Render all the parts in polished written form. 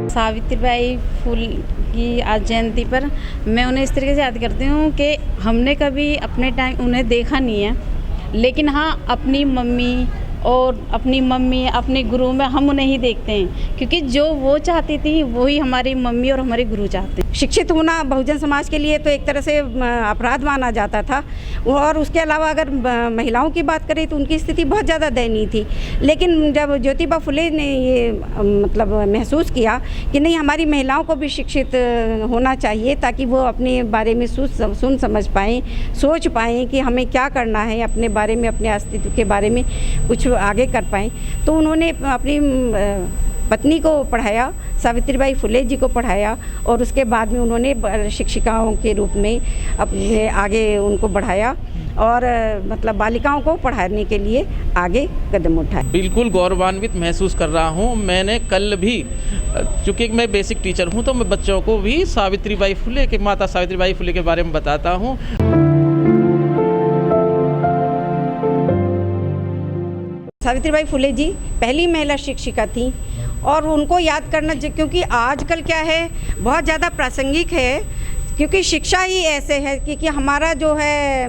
सावित्रीबाई फूल की आज जयंती पर मैं उन्हें इस तरीके से याद करती हूँ कि हमने कभी अपने टाइम उन्हें देखा नहीं है, लेकिन हाँ अपनी मम्मी अपने गुरु में हम उन्हें ही देखते हैं, क्योंकि जो वो चाहती थी वही हमारी मम्मी और हमारे गुरु चाहते हैं। शिक्षित होना बहुजन समाज के लिए तो एक तरह से अपराध माना जाता था, और उसके अलावा अगर महिलाओं की बात करें तो उनकी स्थिति बहुत ज़्यादा दयनीय थी। लेकिन जब ज्योतिबा फुले ने ये मतलब महसूस किया कि नहीं, हमारी महिलाओं को भी शिक्षित होना चाहिए ताकि वो अपने बारे में सुन समझ पाएँ, सोच पाएँ कि हमें क्या करना है, अपने बारे में, अपने अस्तित्व के बारे में कुछ आगे कर पाएँ, तो उन्होंने अपनी पत्नी को पढ़ाया, सावित्रीबाई फुले जी को पढ़ाया, और उसके बाद में उन्होंने शिक्षिकाओं के रूप में अपने आगे उनको बढ़ाया और मतलब बालिकाओं को पढ़ाने के लिए आगे कदम उठाए। बिल्कुल गौरवान्वित महसूस कर रहा हूँ। मैंने कल भी, चूँकि मैं बेसिक टीचर हूँ, तो मैं बच्चों को भी सावित्रीबाई फुले के, माता सावित्रीबाई फुले के बारे में बताता हूँ। सावित्रीबाई फुले जी पहली महिला शिक्षिका थी, और उनको याद करना, क्योंकि आजकल क्या है, बहुत ज़्यादा प्रासंगिक है, क्योंकि शिक्षा ही ऐसे है कि हमारा जो है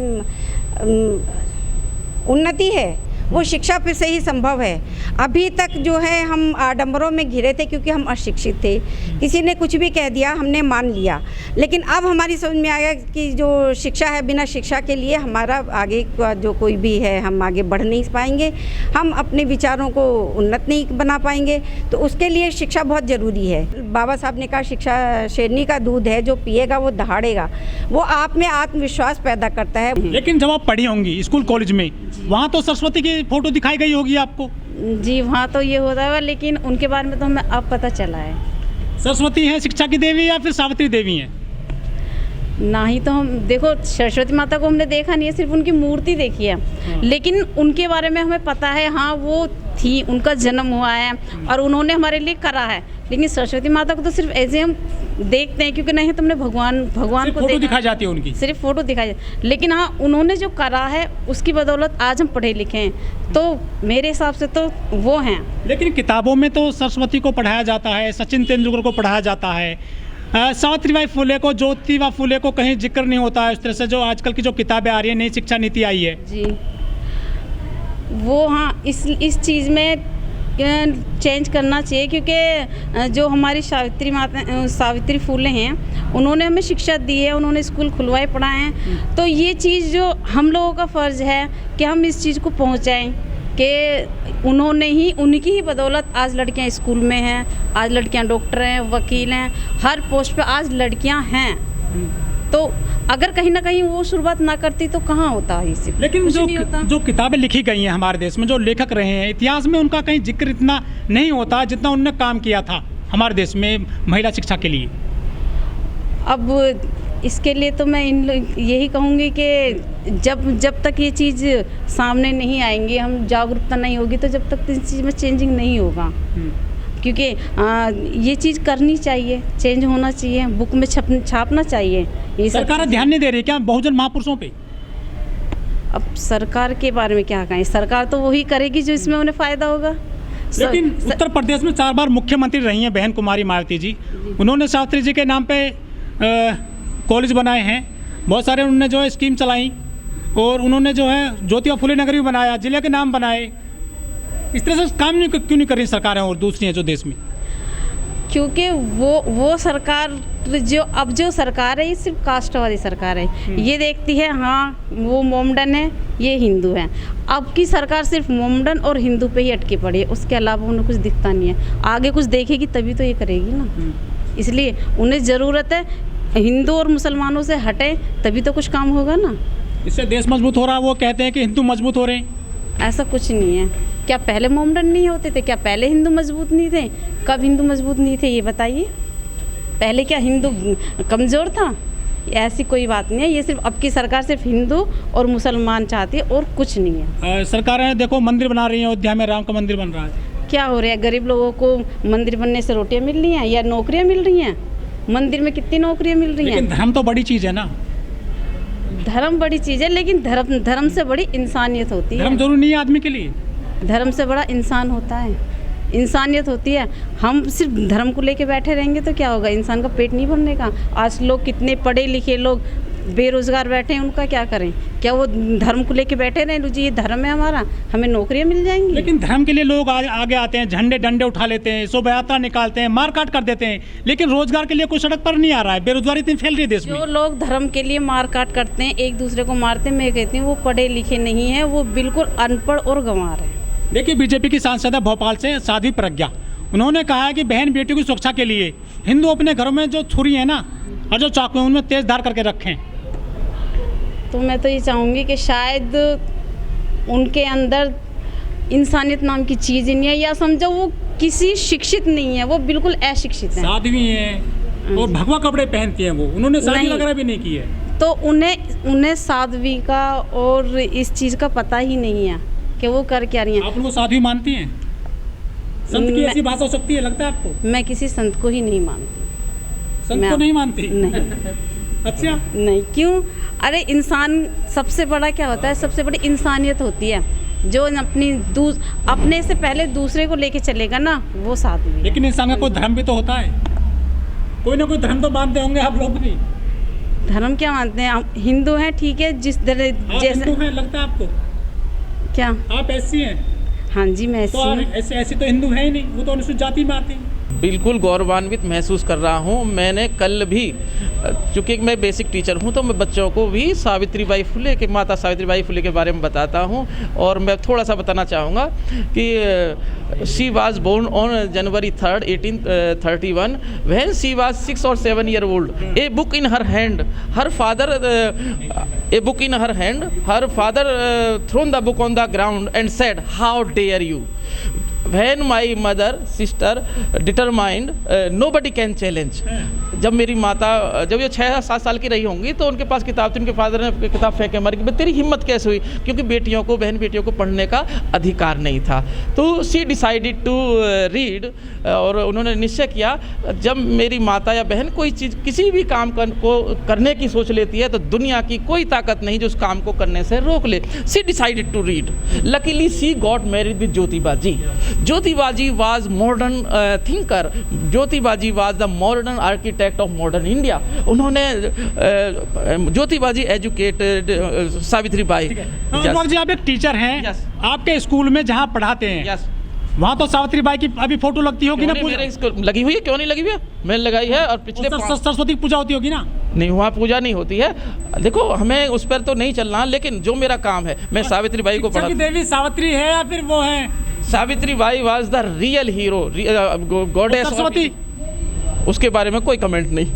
उन्नति है वो शिक्षा पे से ही संभव है। अभी तक जो है हम आडंबरों में घिरे थे क्योंकि हम अशिक्षित थे, किसी ने कुछ भी कह दिया हमने मान लिया। लेकिन अब हमारी समझ में आया कि जो शिक्षा है, बिना शिक्षा के लिए हमारा आगे का जो कोई भी है, हम आगे बढ़ नहीं पाएंगे, हम अपने विचारों को उन्नत नहीं बना पाएंगे। तो उसके लिए शिक्षा बहुत ज़रूरी है। बाबा साहब ने कहा, शिक्षा शेरनी का दूध है, जो पिएगा वो दहाड़ेगा। वो आप में आत्मविश्वास पैदा करता है। लेकिन जब आप पढ़ी होंगी स्कूल कॉलेज में, वहाँ तो सरस्वती की फोटो दिखाई गई होगी आपको? जी, वहाँ तो ये होता है, लेकिन उनके बारे में तो हमें अब पता चला है। सरस्वती है शिक्षा की देवी या फिर सावित्री देवी हैं? ना ही तो हम देखो, सरस्वती माता को हमने देखा नहीं है, सिर्फ उनकी मूर्ति देखी है। लेकिन उनके बारे में हमें पता है, हाँ वो थी, उनका जन्म हुआ है और उन्होंने हमारे लिए करा है। लेकिन सरस्वती माता को तो सिर्फ ऐसे हम देखते हैं, क्योंकि नहीं तो हमने भगवान को फोटो दिखाई जाती है उनकी, सिर्फ फोटो दिखाई जाती। लेकिन हाँ, उन्होंने जो करा है उसकी बदौलत आज हम पढ़े लिखे हैं, तो मेरे हिसाब से तो वो हैं। लेकिन किताबों में तो सरस्वती को पढ़ाया जाता है, सचिन तेंदुलकर को पढ़ाया जाता है, सावित्रीबाई फुले को, ज्योतिबा फुले को कहीं जिक्र नहीं होता है। इस तरह से जो आजकल की जो किताबें आ रही है, नई शिक्षा नीति आई है जी, वो हाँ इस चीज़ में चेंज करना चाहिए, क्योंकि जो हमारी सावित्री फुले हैं, उन्होंने हमें शिक्षा दी है, उन्होंने स्कूल खुलवाए, पढ़ाए हैं। तो ये चीज़ जो हम लोगों का फ़र्ज़ है कि हम इस चीज़ को पहुंचाएं कि उनकी ही बदौलत आज लड़कियां स्कूल में हैं, आज लड़कियां डॉक्टर हैं, वकील हैं, हर पोस्ट पे आज लड़कियां हैं। तो अगर कहीं ना कहीं वो शुरुआत ना करती तो कहाँ होता है इसी। लेकिन जो किताबें लिखी गई हैं हमारे देश में, जो लेखक रहे हैं, इतिहास में उनका कहीं जिक्र इतना नहीं होता जितना उन्होंने काम किया था हमारे देश में महिला शिक्षा के लिए। अब इसके लिए तो मैं यही कहूँगी कि जब तक ये चीज़ सामने नहीं आएंगी, हम जागरूकता नहीं होगी, तो जब तक इस चीज़ में चेंजिंग नहीं होगा। क्योंकि ये चीज़ करनी चाहिए, चेंज होना चाहिए, बुक में छापना चाहिए। ये सरकार ध्यान नहीं दे रही क्या बहुजन महापुरुषों पे? अब सरकार के बारे में क्या कहें, सरकार तो वही करेगी जो इसमें उन्हें फ़ायदा होगा। लेकिन उत्तर प्रदेश में 4 बार मुख्यमंत्री रही हैं बहन कुमारी मायावती जी। उन्होंने सावित्री जी के नाम पे कॉलेज बनाए हैं, बहुत सारे उन्होंने जो है स्कीम चलाई, और उन्होंने जो है ज्योतिबा फुले नगर भी बनाया, जिले के नाम बनाए। इस तरह से काम क्यों नहीं कर रही सरकारें और दूसरी हैं जो देश में? क्योंकि वो सरकार जो सरकार है, ये सिर्फ कास्ट वाली सरकार है। ये देखती है हाँ वो मोमडन है, ये हिंदू है। अब की सरकार सिर्फ मोमडन और हिंदू पे ही अटकी पड़ी है, उसके अलावा उन्हें कुछ दिखता नहीं है। आगे कुछ देखेगी तभी तो ये करेगी ना। इसलिए उन्हें ज़रूरत है हिंदू और मुसलमानों से हटे, तभी तो कुछ काम होगा ना। इससे देश मजबूत हो रहा है। वो कहते हैं कि हिंदू मजबूत हो रहे हैं। ऐसा कुछ नहीं है। क्या पहले मोमडन नहीं होते थे? क्या पहले हिंदू मजबूत नहीं थे? कब हिंदू मजबूत नहीं थे ये बताइए। पहले क्या हिंदू कमज़ोर था? ऐसी कोई बात नहीं है। ये सिर्फ अब की सरकार सिर्फ हिंदू और मुसलमान चाहती है और कुछ नहीं है। सरकारें देखो मंदिर बना रही हैं, अयोध्या में राम का मंदिर बन रहा है। क्या हो रहा है? गरीब लोगों को मंदिर बनने से रोटियां मिल रही हैं या नौकरियां मिल रही हैं? मंदिर में कितनी नौकरियां मिल रही हैं? लेकिन धर्म तो बड़ी चीज़ है ना। धर्म बड़ी चीज़ है, लेकिन धर्म से बड़ी इंसानियत होती है। धर्म जरूरी नहीं है आदमी के लिए। धर्म से बड़ा इंसान होता है, इंसानियत होती है। हम सिर्फ धर्म को लेके बैठे रहेंगे तो क्या होगा, इंसान का पेट नहीं भरने का। आज लोग कितने पढ़े लिखे लोग बेरोजगार बैठे हैं, उनका क्या करें? क्या वो धर्म को लेके बैठे रहें, जी ये धर्म है हमारा, हमें नौकरियां मिल जाएंगी? लेकिन धर्म के लिए लोग आगे आते हैं, झंडे डंडे उठा लेते हैं, शोभा यात्रा निकालते हैं, मारकाट कर देते हैं, लेकिन रोजगार के लिए कोई सड़क पर नहीं आ रहा है। बेरोजगारी इतनी फैल रही है देश में। जो लोग धर्म के लिए मारकाट करते हैं, एक दूसरे को मारते हैं, मैं कहती हूँ वो पढ़े लिखे नहीं है, वो बिल्कुल अनपढ़ और गंवार है। देखिए, बीजेपी की सांसद है भोपाल से साध्वी प्रज्ञा, उन्होंने कहा है कि बहन बेटियों की सुरक्षा के लिए हिंदू अपने घरों में जो छुरी है ना और जो चाकू है उनमें तेज धार करके रखें। तो मैं तो ये चाहूँगी कि शायद उनके अंदर इंसानियत नाम की चीज़ ही नहीं है, या समझो वो किसी शिक्षित नहीं है, वो बिल्कुल अशिक्षित है। साध्वी हैं और भगवा कपड़े पहनती हैं वो, उन्होंने शादी वगैरह भी नहीं की है। तो उन्हें साध्वी का और इस चीज़ का पता ही नहीं है कि वो कर क्या रही हैं। आप उनको साध्वी मानती हैं? संत की ऐसी भाषा हो सकती है, लगता है आपको? मैं किसी संत को ही नहीं मानती। संत को नहीं मानती? नहीं। अच्छा, नहीं, क्यों? अरे इंसान सबसे बड़ा क्या होता है, सबसे बड़ी इंसानियत होती है। जो अपने से पहले दूसरे को लेके चलेगा ना, वो साध्वी है। लेकिन इंसान का कोई धर्म भी तो होता है, कोई ना कोई धर्म तो मानते होंगे आप लोग भी। धर्म क्या मानते हैं? हम हिंदू हैं, ठीक है, जिस तरह जैसे है, लगता है आपको? क्या आप ऐसी हैं? हाँ जी, मैं ऐसी तो हिंदू है ही नहीं, वो तो अनुसूचित जाति में आती है। बिल्कुल गौरवान्वित महसूस कर रहा हूँ। मैंने कल भी, चूँकि मैं बेसिक टीचर हूँ, तो मैं बच्चों को भी सावित्रीबाई फुले के, माता सावित्रीबाई फुले के बारे में बताता हूँ। और मैं थोड़ा सा बताना चाहूँगा कि she was born on January 3rd, 1831 when she was 6 or 7 year old. A book in her hand, her father thrown the book on the ground and said, "How dare you?" When my mother, sister determined, nobody can challenge. जब मेरी माता, जब ये 6-7 साल की रही होंगी, तो उनके पास किताब थी, उनके फादर ने किताब फेंक के मारी कि तेरी हिम्मत कैसे हुई, क्योंकि बेटियों को, बहन बेटियों को पढ़ने का अधिकार नहीं था। तो शी डिसाइडेड टू रीड, और उन्होंने निश्चय किया जब मेरी माता या बहन कोई चीज़, किसी भी काम को करने की सोच लेती है, तो दुनिया की कोई ताकत नहीं जो उस काम को करने से रोक ले। She decided to read. Luckily she got married with Jyotiba ji. Jyotiba ji was modern thinker. Jyotiba ji was the modern architect of modern India. उन्होंने ज्योतिबा जी एजुकेटेड सावित्रीबाई। जी, आप एक टीचर हैं। Yes. आपके स्कूल में जहाँ पढ़ाते हैं, Yes. वहाँ तो सावित्रीबाई की अभी फोटो लगती होगी ना? मेरे इसको लगी हुई है, क्यों नहीं लगी हुई है? मैंने लगाई है। और पिछले सरस्वती की पूजा होती होगी ना? नहीं, वहाँ पूजा नहीं होती है। देखो, हमें उस पर तो नहीं चलना, लेकिन जो मेरा काम है, मैं सावित्रीबाई को पढ़ा। देवी सावित्री है या फिर वो है? Savitribai was the real hero, goddess. Saraswati, उसके बारे में कोई कमेंट नहीं।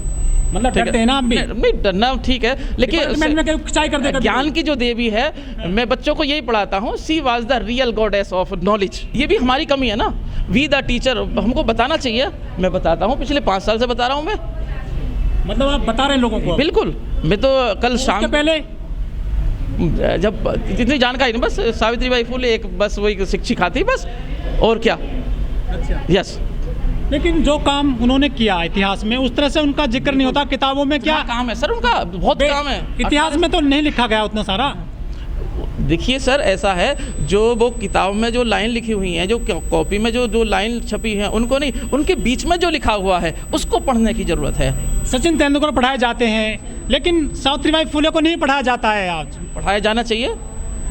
मतलब डरते हैं ना आप भी? नहीं, डरना ठीक है, लेकिन ज्ञान की जो देवी है, मैं बच्चों को यही पढ़ाता हूँ। She was the real goddess of knowledge. ये भी हमारी कमी है ना, वी द टीचर, हमको बताना चाहिए। मैं बताता हूँ, पिछले 5 साल से बता रहा हूँ मैं। मतलब आप बता रहे हैं लोगों को? बिल्कुल। मैं तो कल शाम पहले जब जितनी जानकारी नहीं, बस सावित्रीबाई फुले एक बस वही शिक्षिका थी, बस, और क्या। अच्छा, यस। लेकिन जो काम उन्होंने किया इतिहास में, उस तरह से उनका जिक्र नहीं होता किताबों में। क्या काम है सर उनका? बहुत काम है। इतिहास में तो नहीं लिखा गया उतना सारा। देखिए सर, ऐसा है, जो वो किताब में जो लाइन लिखी हुई हैं, जो कॉपी में जो लाइन छपी हैं, उनको नहीं, उनके बीच में जो लिखा हुआ है उसको पढ़ने की ज़रूरत है। सचिन तेंदुलकर पढ़ाए जाते हैं, लेकिन सावित्रीबाई फुले को नहीं पढ़ाया जाता है। आज पढ़ाया जाना चाहिए।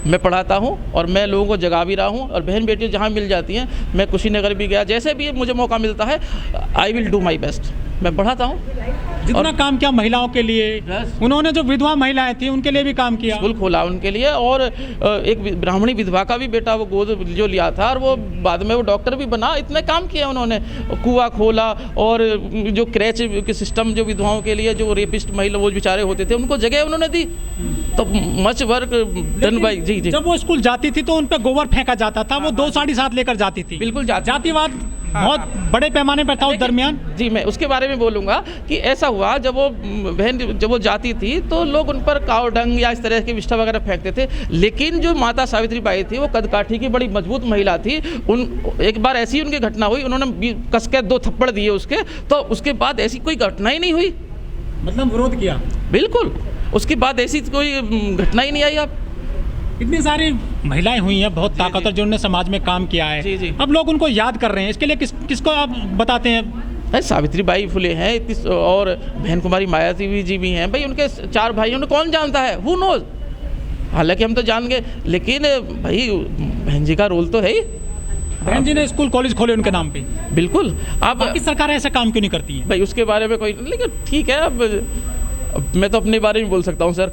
मैं पढ़ाता हूँ और मैं लोगों को जगा भी रहा हूँ। और बहन बेटियाँ जहाँ मिल जाती हैं, मैं कुशीनगर भी गया, जैसे भी मुझे मौका मिलता है, I will do my best. मैं पढ़ाता हूँ। जितना काम किया महिलाओं के लिए, उन्होंने जो विधवा महिलाएं थी उनके लिए भी काम किया, स्कूल खोला उनके लिए। और एक ब्राह्मणी विधवा का भी बेटा वो गोद जो लिया था, और वो बाद में वो डॉक्टर भी बना। इतने काम किए उन्होंने। कुआं खोला, और जो क्रैच के सिस्टम जो विधवाओं के लिए, जो रेपिस्ट महिला वो बेचारे होते थे, उनको जगह उन्होंने दी। तो मच वर्क डन बाय। जी। जब वो स्कूल जाती थी तो उन पर गोबर फेंका जाता था, वो 2 साड़ी साथ लेकर जाती थी। बिल्कुल जातिवाद बहुत बड़े पैमाने पर था उस दरमियान। जी, मैं उसके बारे में बोलूँगा कि ऐसा हुआ, जब वो जाती थी, तो लोग उन पर काव डंग या इस तरह के विष्ठा वगैरह फेंकते थे। लेकिन जो माता सावित्रीबाई थी, वो कदकाठी की बड़ी मजबूत महिला थी। एक बार ऐसी उनकी घटना हुई, उन्होंने कस के 2 थप्पड़ दिए उसके, तो उसके बाद ऐसी कोई घटना ही नहीं हुई। मतलब विरोध किया। बिल्कुल। उसके बाद ऐसी कोई घटना ही नहीं आई। आप इतनी सारी महिलाएं हुई हैं बहुत ताकतवर जिन्होंने समाज में काम किया है, जी, जी। अब लोग उनको याद कर रहे हैं, इसके लिए किसको आप बताते हैं? भाई सावित्रीबाई फुले हैं और बहन कुमारी मायावती जी भी हैं। भाई उनके 4 भाइयों ने कौन जानता है, हु नोज। हालांकि हम तो जान गए, लेकिन भाई बहन जी का रोल तो है ही। बहन जी ने स्कूल कॉलेज खोले उनके नाम पे। बिल्कुल। अब बाकी सरकार ऐसा काम क्यों नहीं करती है? भाई उसके बारे में कोई, लेकिन ठीक है, अब मैं तो अपने बारे में बोल सकता हूँ सर।